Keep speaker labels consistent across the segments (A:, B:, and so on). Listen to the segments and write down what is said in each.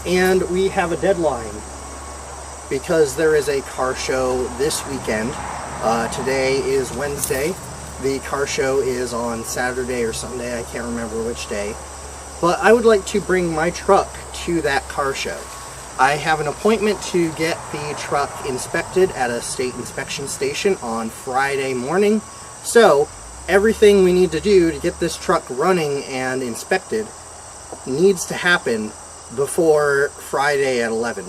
A: And we have a deadline because there is a car show this weekend. Today is Wednesday. The car show is on Saturday or Sunday, I can't remember which day. But I would like to bring my truck to that car show. I have an appointment to get the truck inspected at a state inspection station on Friday morning. So everything we need to do to get this truck running and inspected needs to happen before Friday at 11.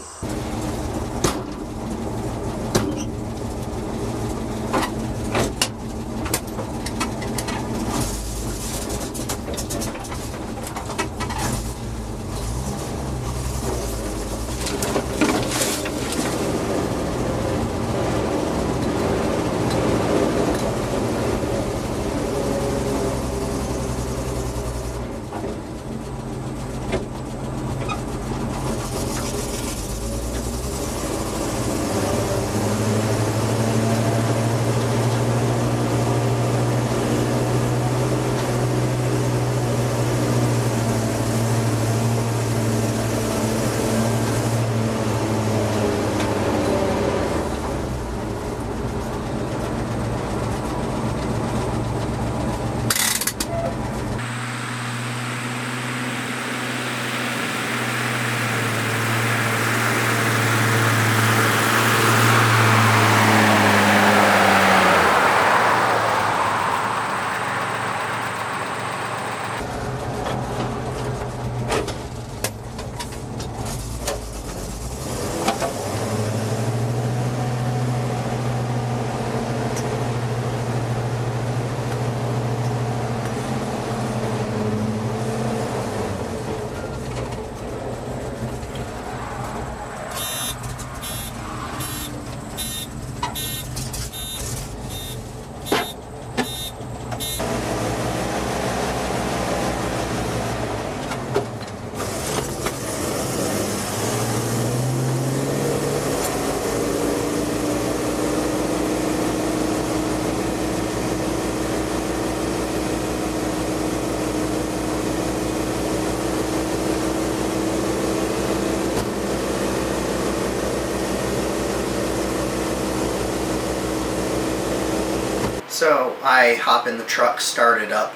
A: So I hop in the truck, start it up,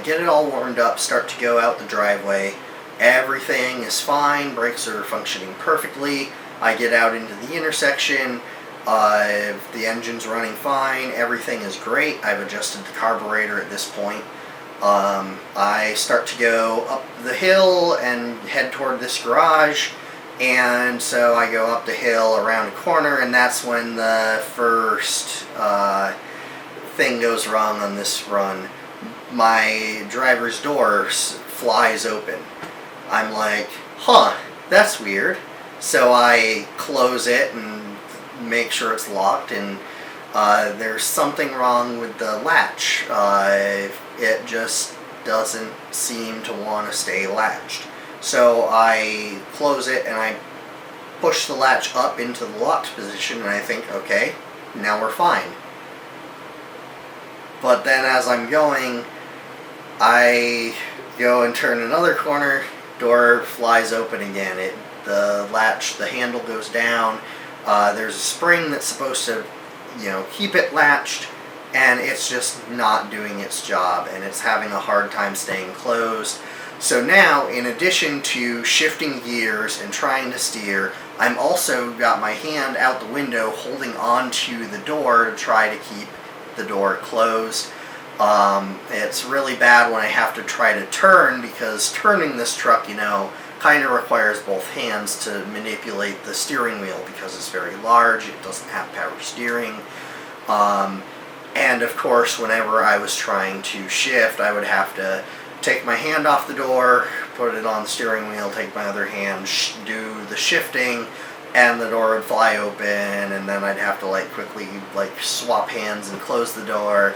A: get it all warmed up, start to go out the driveway. Everything is fine, brakes are functioning perfectly. I get out into the intersection, the engine's running fine, everything is great. I've adjusted the carburetor at this point. I start to go up the hill and head toward this garage. And so I go up the hill around a corner, and that's when the first thing goes wrong on this run. My driver's door flies open. I'm like, huh, that's weird. So I close it and make sure it's locked, and there's something wrong with the latch. It just doesn't seem to want to stay latched. So I close it and I push the latch up into the locked position, and I think, okay, now we're fine. But then as I'm going, I go and turn another corner, door flies open again. The latch, the handle goes down. There's a spring that's supposed to, keep it latched, and it's just not doing its job, and it's having a hard time staying closed. So now, in addition to shifting gears and trying to steer, I'm also got my hand out the window holding onto the door to try to keep the door closed. It's really bad when I have to try to turn, because turning this truck, kind of requires both hands to manipulate the steering wheel because it's very large. It doesn't have power steering. And of course, whenever I was trying to shift, I would have to take my hand off the door, put it on the steering wheel, take my other hand, do the shifting, and the door would fly open, and then I'd have to quickly swap hands and close the door.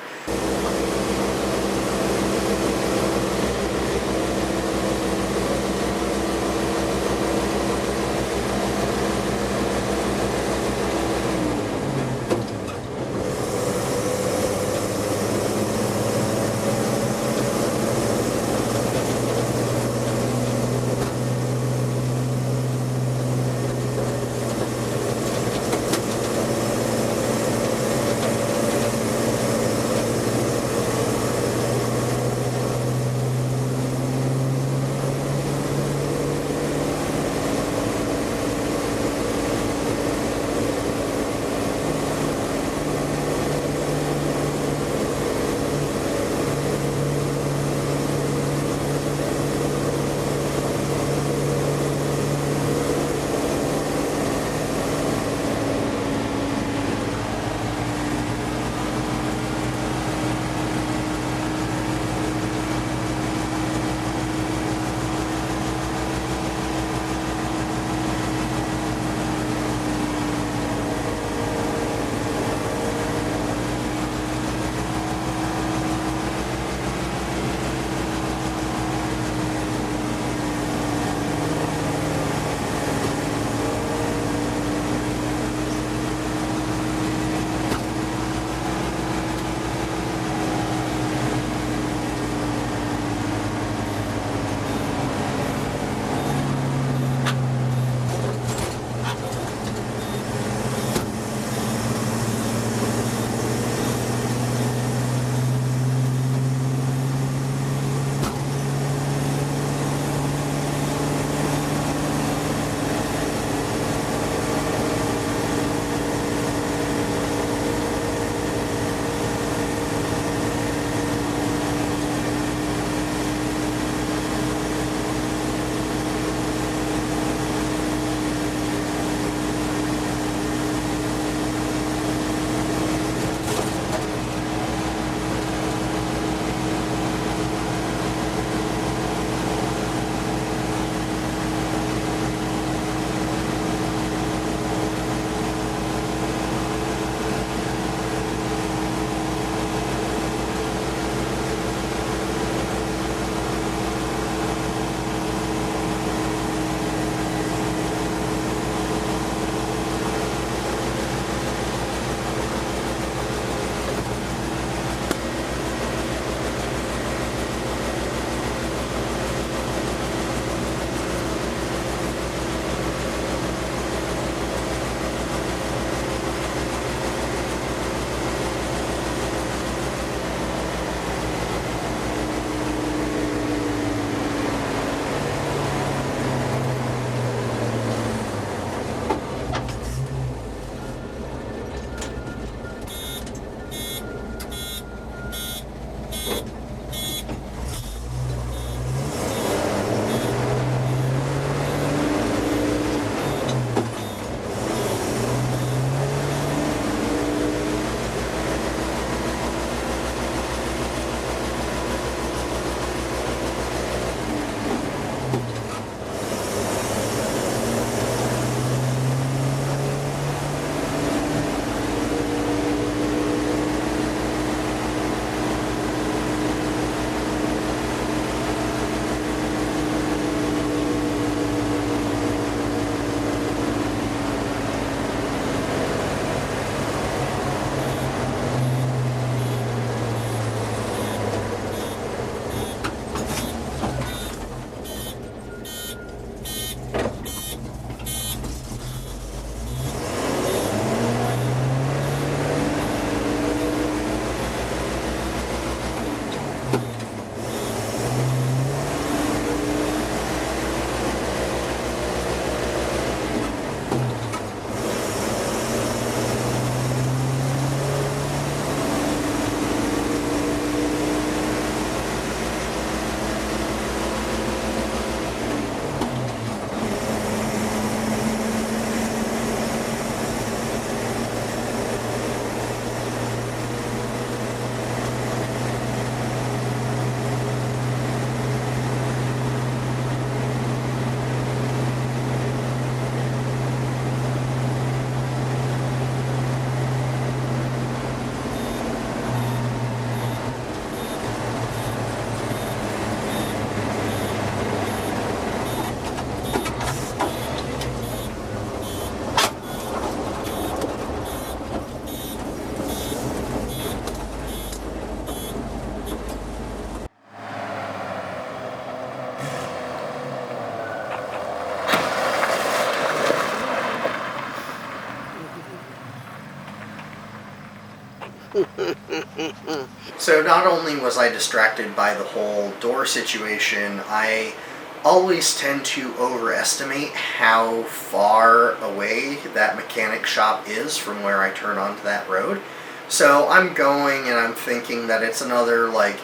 A: So not only was I distracted by the whole door situation, I always tend to overestimate how far away that mechanic shop is from where I turn onto that road. So I'm going and I'm thinking that it's another like,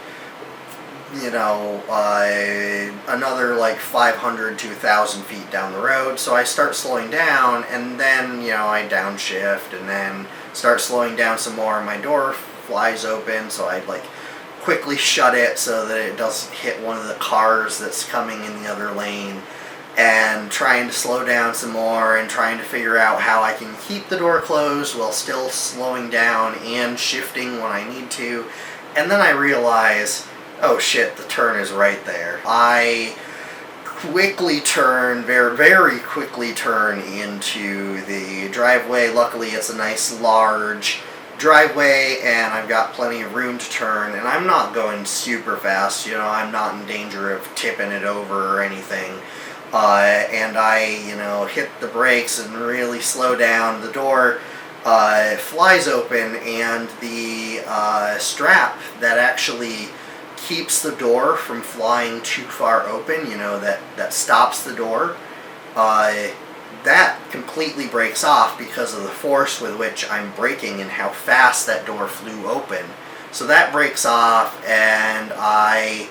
A: another like 500 to 1,000 feet down the road. So I start slowing down, and then, I downshift and then start slowing down some more, and my door flies open, so I like quickly shut it so that it doesn't hit one of the cars that's coming in the other lane, and trying to slow down some more and trying to figure out how I can keep the door closed while still slowing down and shifting when I need to. And then I realize, oh shit, the turn is right there. I quickly turn, very, very quickly turn into the driveway. Luckily, it's a nice large driveway and I've got plenty of room to turn, and I'm not going super fast. I'm not in danger of tipping it over or anything. And I, hit the brakes and really slow down. The door flies open, and the strap that actually keeps the door from flying too far open, that stops the door, that completely breaks off because of the force with which I'm braking and how fast that door flew open. So that breaks off, and I,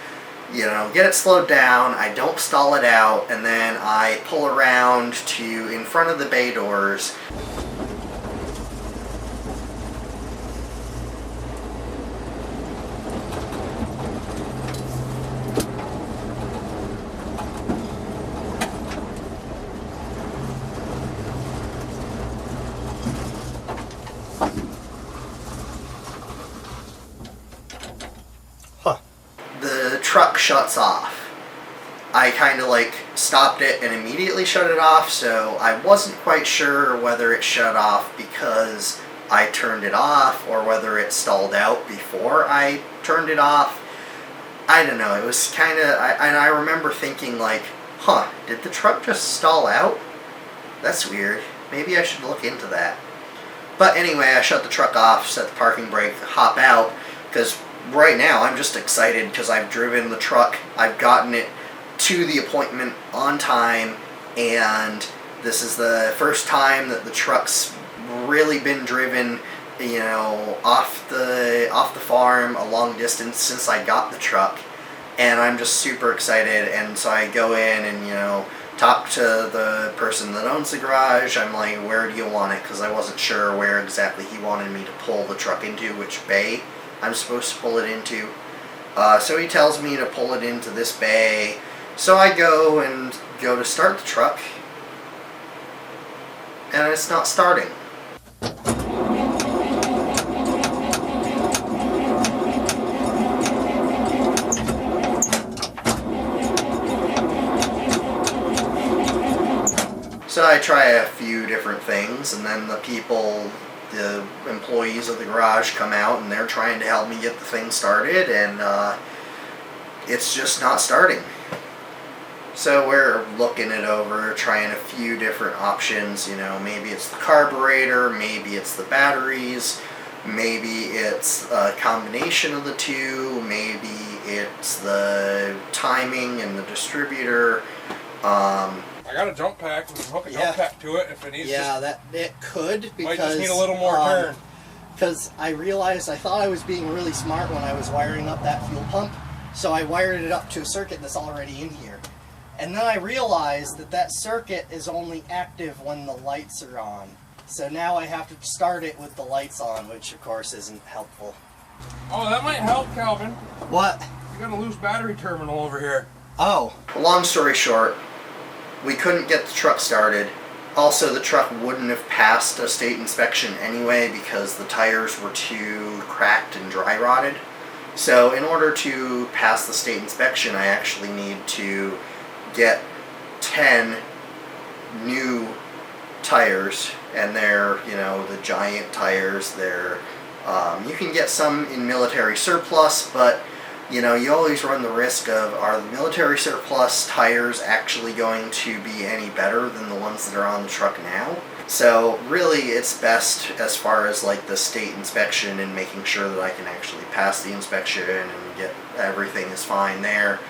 A: get it slowed down, I don't stall it out, and then I pull around to in front of the bay doors. The truck shuts off. I kind of like stopped it and immediately shut it off, so I wasn't quite sure whether it shut off because I turned it off or whether it stalled out before I turned it off. I don't know. It was kind of, and I remember thinking like, did the truck just stall out? That's weird. Maybe I should look into that. But anyway, I shut the truck off, set the parking brake, hop out, because right now I'm just excited because I've driven the truck, I've gotten it to the appointment on time, and this is the first time that the truck's really been driven, off the farm a long distance since I got the truck, and I'm just super excited. And so I go in and talk to the person that owns the garage. I'm like, where do you want it? Because I wasn't sure where exactly he wanted me to pull the truck into, which bay I'm supposed to pull it into. So he tells me to pull it into this bay. So I go to start the truck, and it's not starting. So I try a few different things, and then the employees of the garage come out, and they're trying to help me get the thing started, and it's just not starting. So we're looking it over, trying a few different options. Maybe it's the carburetor, maybe it's the batteries, maybe it's a combination of the two, maybe it's the timing and the distributor.
B: I got a jump pack. We can hook a jump pack to it if it needs.
A: Yeah, that it could, because
B: might just need a little more turn.
A: Because I realized I thought I was being really smart when I was wiring up that fuel pump, so I wired it up to a circuit that's already in here. And then I realized that that circuit is only active when the lights are on. So now I have to start it with the lights on, which of course isn't helpful.
B: Oh, that might help, Calvin.
A: What?
B: You got a loose battery terminal over here.
A: Oh. Long story short, we couldn't get the truck started. Also, the truck wouldn't have passed a state inspection anyway because the tires were too cracked and dry rotted. So in order to pass the state inspection, I actually need to get 10 new tires, and they're, you know, the giant tires. They're you can get some in military surplus, but you know, you always run the risk of, are the military surplus tires actually going to be any better than the ones that are on the truck now? So really it's best, as far as like the state inspection and making sure that I can actually pass the inspection and get everything is fine there.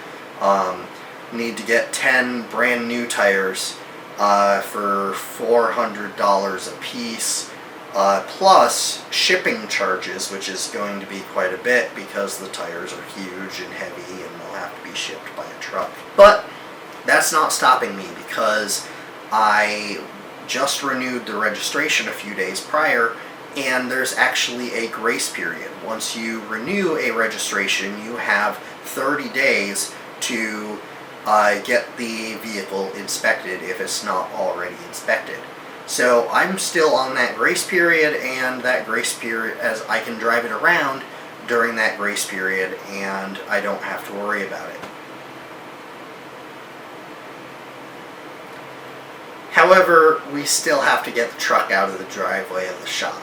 A: Need to get 10 brand new tires for $400 a piece, plus shipping charges, which is going to be quite a bit because the tires are huge and heavy and they'll have to be shipped by a truck. But that's not stopping me, because I just renewed the registration a few days prior, and there's actually a grace period. Once you renew a registration, you have 30 days to get the vehicle inspected if it's not already inspected. So I'm still on that grace period, and that grace period, as I can drive it around during that grace period, and I don't have to worry about it. However, we still have to get the truck out of the driveway of the shop.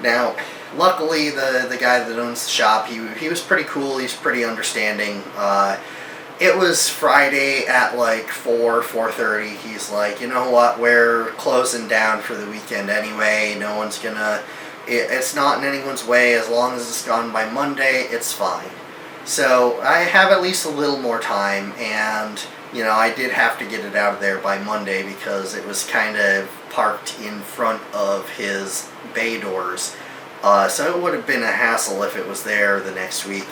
A: Now, luckily, the guy that owns the shop, he was pretty cool. He's pretty understanding. It was Friday at like 4:30. He's like, you know what, we're closing down for the weekend anyway. No one's gonna, it's not in anyone's way. As long as it's gone by Monday, it's fine. So I have at least a little more time, and you know, I did have to get it out of there by Monday because it was kind of parked in front of his bay doors. So it would have been a hassle if it was there the next week.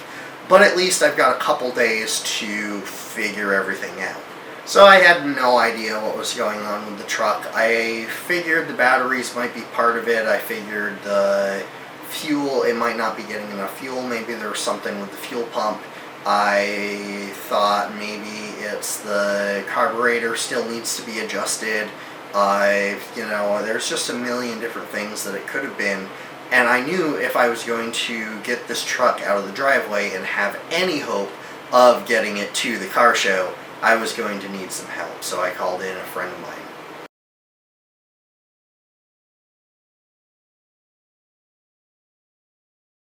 A: But at least I've got a couple days to figure everything out. So I had no idea what was going on with the truck. I figured the batteries might be part of it. I figured the fuel, it might not be getting enough fuel. Maybe there was something with the fuel pump. I thought maybe it's the carburetor still needs to be adjusted. You know, there's just a million different things that it could have been. And I knew if I was going to get this truck out of the driveway and have any hope of getting it to the car show, I was going to need some help. So I called in a friend of mine.